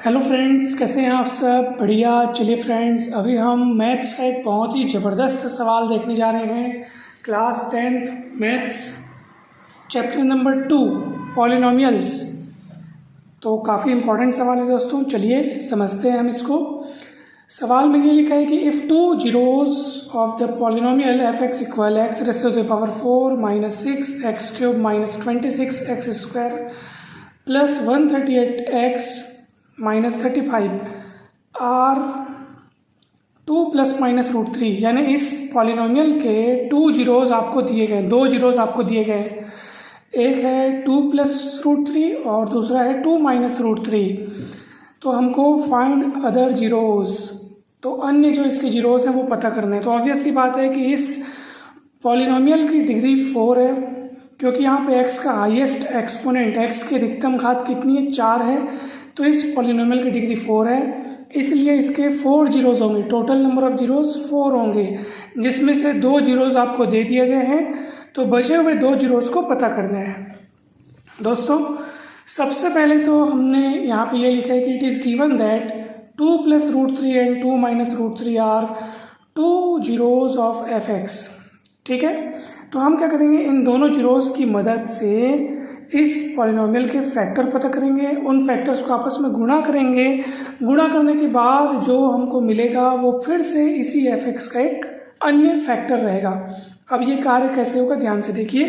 Hello friends, कैसे हैं आप सब? बढ़िया। चलिए फ्रेंड्स, अभी हम मैथ्स का एक बहुत ही ज़बरदस्त सवाल देखने जा रहे हैं। Class 10th maths chapter number 2 polynomials. तो काफ़ी इम्पोर्टेंट सवाल है दोस्तों, चलिए समझते हैं हम इसको। सवाल में ये लिखा है कि if two zeros of the polynomial F X equal X raise to the power 4 minus 6 X cube minus 26 X square plus 138 X minus 35 are 2 plus minus root 3, यानी इस पॉलिनोमियल के टू जीरोज़ आपको दिए गए, दो जीरोज़ आपको दिए गए हैं। एक है 2 प्लस रूट 3 और दूसरा है 2 माइनस रूट 3। तो हमको फाइंड अदर जीरोज़, तो अन्य जो इसके जीरोज़ हैं वो पता करना है। तो ऑब्वियस सी बात है कि इस पॉलिनोमियल की डिग्री 4 है, क्योंकि यहाँ पे x का हाईएस्ट एक्सपोनेंट, x की अधिकतम घात कितनी है? 4 है। तो इस पॉलिनोमियल की डिग्री 4 है, इसलिए इसके 4 जीरोज़ होंगे। टोटल नंबर ऑफ जीरोज़ 4 होंगे, जिसमें से 2 जीरोज़ आपको दे दिए गए हैं। तो बचे हुए 2 जीरोज़ को पता करना है। दोस्तों, सबसे पहले तो हमने यहाँ पे ये लिखा है कि it is given that 2 plus root 3 and 2 minus root 3 are 2 zeros of F X. ठीक है, तो हम क्या करेंगे, इन दोनों जीरोज़ की मदद से इस पॉलिनोमियल के फैक्टर पता करेंगे, उन फैक्टर्स को आपस में गुणा करेंगे। गुणा करने के बाद जो हमको मिलेगा वो फिर से इसी एफ एक्स का एक अन्य फैक्टर रहेगा। अब ये कार्य कैसे होगा, ध्यान से देखिए।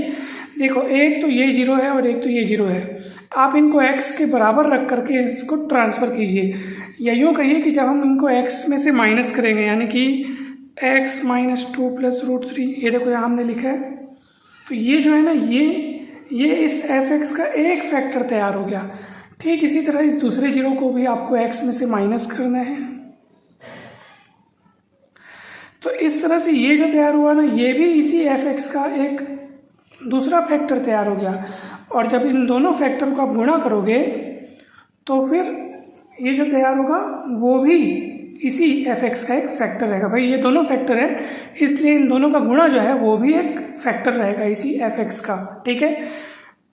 देखो, एक तो ये जीरो है और एक तो ये जीरो है। आप इनको x के बराबर रख करके इसको ट्रांसफ़र कीजिए, या यूँ कहिए कि जब हम इनको x में से माइनस करेंगे, यानी कि x माइनस 2 प्लस रूट 3, ये देखो यहाँ हमने लिखा है। तो ये जो है ना, ये इस एफ एक्स का एक फैक्टर तैयार हो गया। ठीक इसी तरह इस दूसरे जीरो को भी आपको x में से माइनस करना है। तो इस तरह से ये जो तैयार हुआ ना, ये भी इसी एफ एक्स का एक दूसरा फैक्टर तैयार हो गया। और जब इन दोनों फैक्टर को आप गुणा करोगे तो फिर ये जो तैयार होगा वो भी इसी एफ एक्स का एक फैक्टर रहेगा। भाई, ये दोनों फैक्टर है, इसलिए इन दोनों का गुणा जो है वो भी एक फैक्टर रहेगा इसी एफ एक्स का। ठीक है,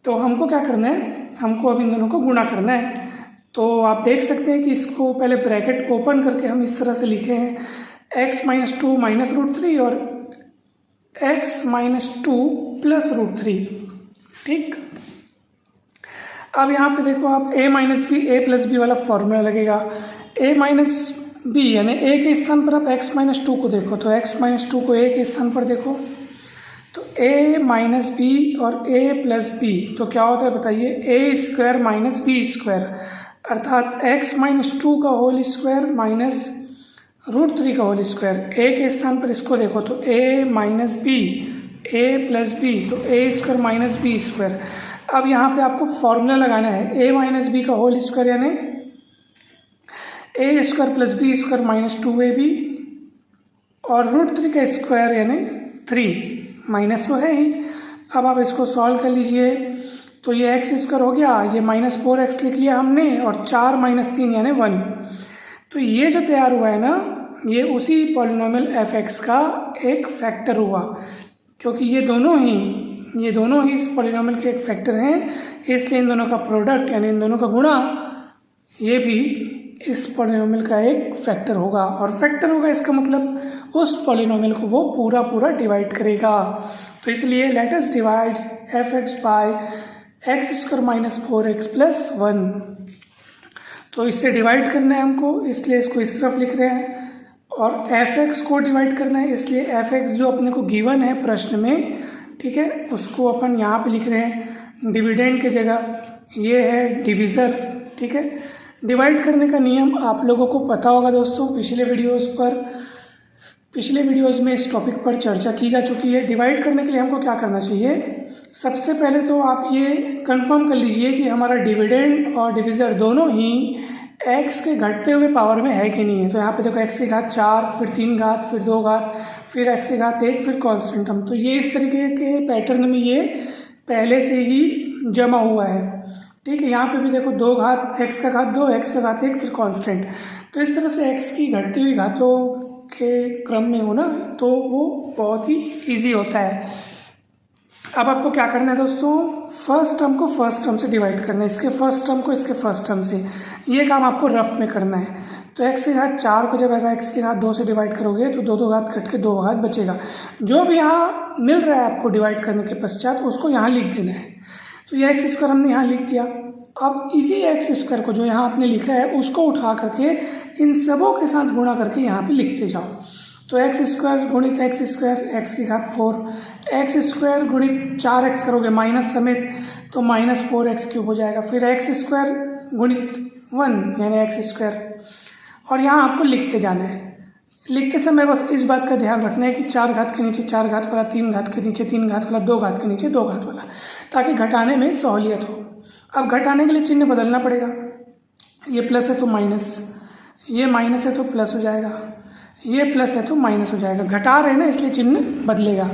तो हमको क्या करना है, हमको अब इन दोनों को गुणा करना है। तो आप देख सकते हैं कि इसको पहले ब्रैकेट ओपन करके हम इस तरह से लिखे हैं, x माइनस 2 माइनस रूट 3 और x माइनस 2 प्लस रूट 3। ठीक, अब यहाँ पे देखो, आप a minus B A plus B वाला फॉर्मूला लगेगा। a माइनस बी यानी a के स्थान पर आप x माइनस 2 को देखो, तो x माइनस 2 को a के स्थान पर देखो, तो a माइनस बी और a प्लस बी, तो क्या होता है बताइए, a square minus B square, अर्थात x माइनस 2 का होल स्क्वायर माइनस रूट 3 का होल स्क्वायर। a के स्थान पर इसको देखो, तो a minus B, a plus B, तो a square minus B square. अब यहाँ पे आपको फॉर्मूला लगाना है, a माइनस बी का होल स्क्वायर यानी a square plus B square minus 2ab, और रूट 3 का स्क्वायर यानी 3, माइनस तो है ही। अब आप इसको सॉल्व कर लीजिए, तो ये एक्स स्क्वायर हो गया, ये माइनस 4x लिख लिया हमने, और 4 माइनस 3 यानी 1। तो ये जो तैयार हुआ है ना, ये उसी पॉलिनोमियल एफ एक्स का एक फैक्टर हुआ, क्योंकि ये दोनों ही इस पॉलिनोमियल के एक फैक्टर हैं, इसलिए इन दोनों का प्रोडक्ट यानी इन दोनों का गुणा ये भी इस पॉलिनोमियल का एक फैक्टर होगा। और फैक्टर होगा इसका मतलब उस पॉलिनोमियल को वो पूरा डिवाइड करेगा। तो इसलिए let us divide F X by X square minus 4x plus 1। तो इससे डिवाइड करना है हमको, इसलिए इसको इस तरफ लिख रहे हैं, और एफ एक्स को डिवाइड करना है, इसलिए एफ एक्स जो अपने को गिवन है प्रश्न में, ठीक है, उसको अपन यहाँ पे लिख रहे हैं डिविडेंड की जगह, ये है डिविज़र। ठीक है, डिवाइड करने का नियम आप लोगों को पता होगा दोस्तों, पिछले वीडियोस में इस टॉपिक पर चर्चा की जा चुकी है। डिवाइड करने के लिए हमको क्या करना चाहिए, सबसे पहले तो आप ये कंफर्म कर लीजिए कि हमारा डिविडेंड और डिविज़र दोनों ही x के घटते हुए पावर में है कि नहीं है। तो यहाँ पे देखो, x की घात 4, फिर 3 घात, फिर 2 घात, फिर x की घात 1, फिर कॉन्स्टेंटम। तो ये इस तरीके के पैटर्न में ये पहले से ही जमा हुआ है। ठीक है, यहाँ पे भी देखो 2 घात, x का घात 2, x का घात 1, फिर कांस्टेंट। तो इस तरह से x की घटती हुई घातों के क्रम में हो ना, तो वो बहुत ही इजी होता है। अब आपको क्या करना है दोस्तों, फर्स्ट टर्म को फर्स्ट टर्म से डिवाइड करना है, इसके फर्स्ट टर्म को इसके फर्स्ट टर्म से। ये काम आपको रफ में करना है। तो x की घात 4 को जब x की घात 2 से डिवाइड करोगे तो 2 घात कट के 2 घात बचेगा। जो भी यहाँ मिल रहा है आपको डिवाइड करने के पश्चात उसको यहाँ लिख देना है। तो ये एक्स स्क्वायर हमने यहाँ लिख दिया। अब इसी एक्स स्क्वायर को जो यहाँ आपने लिखा है उसको उठा करके इन सबों के साथ गुणा करके यहाँ पे लिखते जाओ। तो एक्स स्क्वायर गुणित एक्स स्क्वायर एक्स की घात 4, एक्स स्क्वायर गुणित 4x करोगे माइनस समेत तो -4x³ हो जाएगा। फिर एक्स स्क्वायर गुणित 1 यानी एक्स स्क्वायर, और यहाँ आपको लिखते जाना है। लिखते समय बस इस बात का ध्यान रखना है कि 4 घात के नीचे 4 घात वाला, 3 घात के नीचे 3 घात वाला, 2 घात के नीचे 2 घात वाला, ताकि घटाने में सहूलियत हो। अब घटाने के लिए चिन्ह बदलना पड़ेगा। ये प्लस है तो माइनस, ये माइनस है तो प्लस हो जाएगा, ये प्लस है तो माइनस हो जाएगा। घटा रहे हैं ना इसलिए चिन्ह बदलेगा।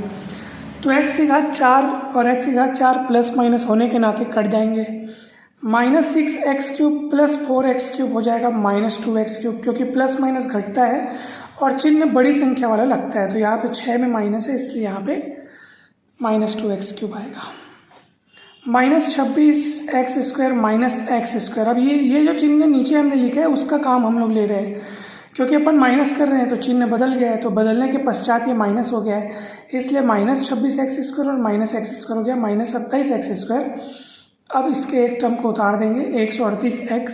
तो एक्स की घात 4 और एक्स की घात 4 प्लस माइनस होने के नाते कट जाएंगे। -6x³ प्लस 4x³ हो जाएगा -2x³, क्योंकि प्लस माइनस घटता है और चिन्ह बड़ी संख्या वाला लगता है। तो यहाँ पे 6 में माइनस है इसलिए यहाँ पे -2x³ आएगा। -26x² minus x²। अब ये जो चिन्ह नीचे हमने लिखा है उसका काम हम लोग ले रहे हैं, क्योंकि अपन माइनस कर रहे हैं तो चिन्ह बदल गया है। तो बदलने के पश्चात ये माइनस हो गया है, इसलिए -26x² और -x² हो गया -27x²। अब इसके एक टर्म को उतार देंगे 138x।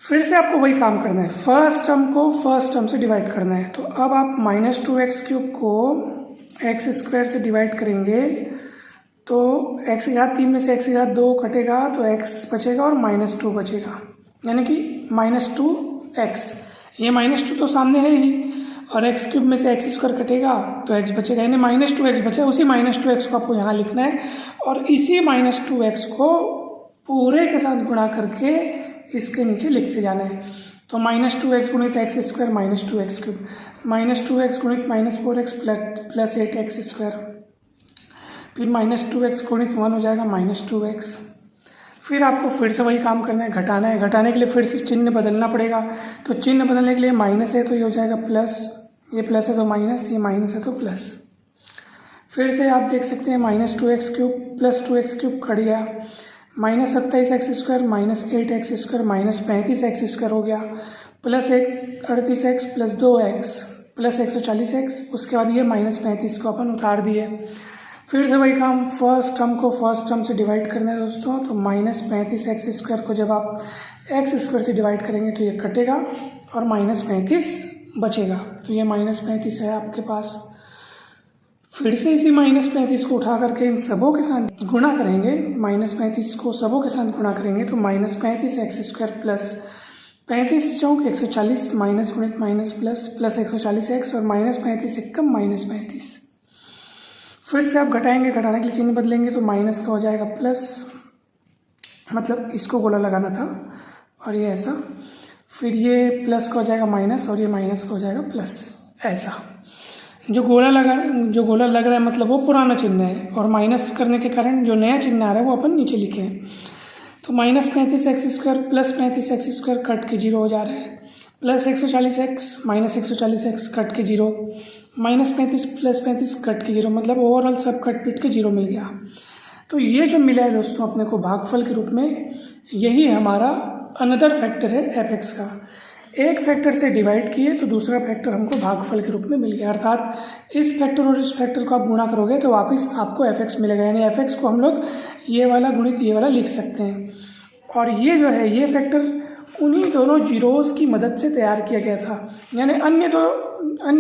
फिर से आपको वही काम करना है, फर्स्ट टर्म को फर्स्ट टर्म से डिवाइड करना है। तो अब आप -2x³ को x² से डिवाइड करेंगे तो x की घात 3 में से x की घात 2 कटेगा तो x बचेगा और -2 बचेगा, यानी कि -2x। ये -2 तो सामने है ही, और x³ में से x² कटेगा तो x बचेगा, यानी -2x बचा। उसी -2x को आपको यहाँ लिखना है और इसी -2x को पूरे के साथ गुणा करके इसके नीचे लिखते जाना है। तो -2x गुणित x² -2x³, -2x गुणित -4x प्लस 8x², फिर -2x गुणित 1 हो जाएगा -2x। फिर आपको फिर से वही काम करना है, घटाना है। घटाने के लिए फिर से चिन्ह बदलना पड़ेगा। तो चिन्ह बदलने के लिए माइनस है तो ये हो जाएगा प्लस, ये प्लस है तो माइनस, ये माइनस है तो प्लस। फिर से आप देख सकते हैं -2x³ प्लस 2x³ कट गया, -27x² -8x² -35x² हो गया, plus 38x plus 2x plus 140x। उसके बाद ये -35 को अपन उतार दिए। फिर से वही काम, फर्स्ट टर्म को फर्स्ट टर्म से डिवाइड करना है दोस्तों। तो -35x² को जब आप x² से डिवाइड करेंगे तो ये कटेगा और -35 बचेगा। तो ये -35 है आपके पास। फिर से इसी -35 को उठा करके इन सबों के साथ गुणा करेंगे, -35 को सबों के साथ गुणा करेंगे तो -35x² प्लस 35 चौक 140 माइनस गुणित माइनस प्लस 140x और -35 एकम -35। फिर से आप घटाएंगे, घटाने के लिए चिन्ह बदलेंगे तो माइनस का हो जाएगा प्लस, मतलब इसको गोला लगाना था और ये ऐसा। फिर ये प्लस का हो जाएगा माइनस और ये माइनस का हो जाएगा प्लस, ऐसा। जो गोला लग रहा है मतलब वो पुराना चिन्ह है, और माइनस करने के कारण जो नया चिन्ह आ रहा है वो अपन नीचे लिखे हैं। तो -35x² प्लस 35x² कट के 0 हो जा रहा है, plus 140x minus 140x cut के 0, -35 प्लस 35 कट के 0, मतलब ओवरऑल सब कट पिट के 0 मिल गया। तो ये जो मिला है दोस्तों अपने को भागफल के रूप में, यही हमारा अनदर फैक्टर है f(x) का। एक फैक्टर से डिवाइड किए तो दूसरा फैक्टर हमको भागफल के रूप में मिल गया, अर्थात इस फैक्टर और इस फैक्टर को आप गुणा करोगे तो वापस आपको f(x) मिलेगा। यानी f(x) को हम लोग ये वाला गुणित ये वाला लिख सकते हैं। और ये जो है ये फैक्टर उन्हीं दोनों जीरोज़ की मदद से तैयार किया गया था, यानी अन्य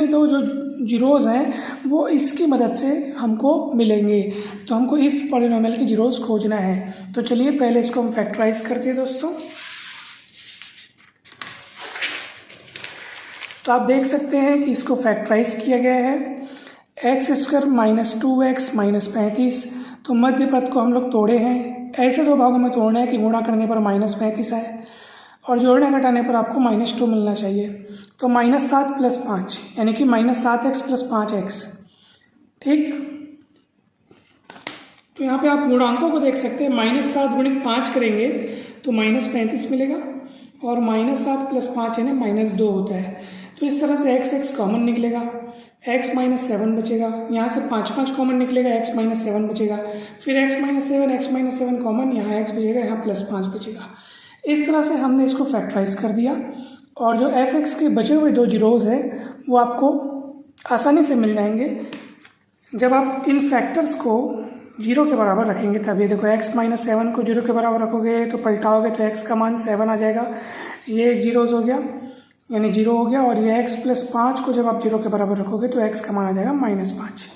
दो जो जीरोज़ हैं वो इसकी मदद से हमको मिलेंगे। तो हमको इस पॉलिनोमियल के जीरोज़ खोजना है। तो चलिए पहले इसको हम फैक्टराइज करते हैं दोस्तों। तो आप देख सकते हैं कि इसको फैक्टराइज किया गया है, x² माइनस 2x माइनस 35। तो मध्य पद को हम लोग तोड़े हैं, ऐसे दो भागों में तोड़ना है कि गुणा करने पर -35 आए और जोड़ने घटाने पर आपको -2 मिलना चाहिए। तो -7 प्लस 5 यानी कि -7x प्लस 5x, ठीक। तो यहाँ पे आप गुणांकों को देख सकते हैं, -7 गुणित 5 करेंगे तो -35 मिलेगा और -7 प्लस 5 है ना -2 होता है। तो इस तरह से x कॉमन निकलेगा, x -7 बचेगा, यहाँ से 5 कॉमन निकलेगा, x -7 बचेगा, फिर x -7 कॉमन, यहाँ x बचेगा, यहाँ +5 बचेगा। इस तरह से हमने इसको फैक्टराइज कर दिया और जो f(x) के बचे हुए 2 जीरोज़ हैं वो आपको आसानी से मिल जाएंगे जब आप इन फैक्टर्स को 0 के बराबर रखेंगे। तब ये देखो x - 7 को 0 के बराबर रखोगे तो पलटाओगे तो x का मान 7 आ जाएगा। ये एक जीरोज़ हो गया यानी 0 हो गया। और ये x + 5 को जब आप 0 के बराबर रखोगे तो x का मान आ जाएगा -5।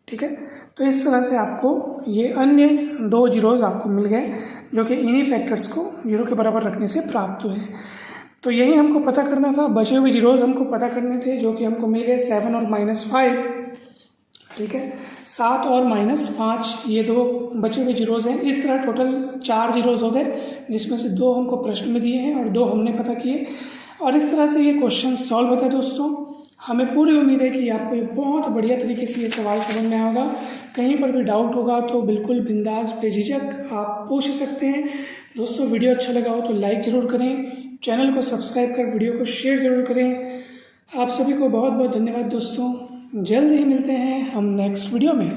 ठीक है, तो इस तरह से आपको ये अन्य 2 जीरोज़ आपको मिल गए जो कि इन्हीं फैक्टर्स को 0 के बराबर रखने से प्राप्त हुए। तो यही हमको पता करना था, बचे हुए जीरोज़ हमको पता करने थे जो कि हमको मिल गए 7 और -5। ठीक है, 7 और -5 ये 2 बचे हुए जीरोज़ हैं। इस तरह टोटल 4 जीरोज़ हो गए जिसमें से 2 हमको प्रश्न में दिए हैं और 2 हमने पता किए। और इस तरह से ये क्वेश्चन सॉल्व होता है दोस्तों। हमें पूरी उम्मीद है कि आपको ये बहुत बढ़िया तरीके से ये सवाल समझ में आएगा। कहीं पर भी डाउट होगा तो बिल्कुल बिंदास बेझिझक आप पूछ सकते हैं। दोस्तों वीडियो अच्छा लगा हो तो लाइक ज़रूर करें, चैनल को सब्सक्राइब कर वीडियो को शेयर ज़रूर करें। आप सभी को बहुत बहुत धन्यवाद दोस्तों। जल्द ही मिलते हैं हम नेक्स्ट वीडियो में।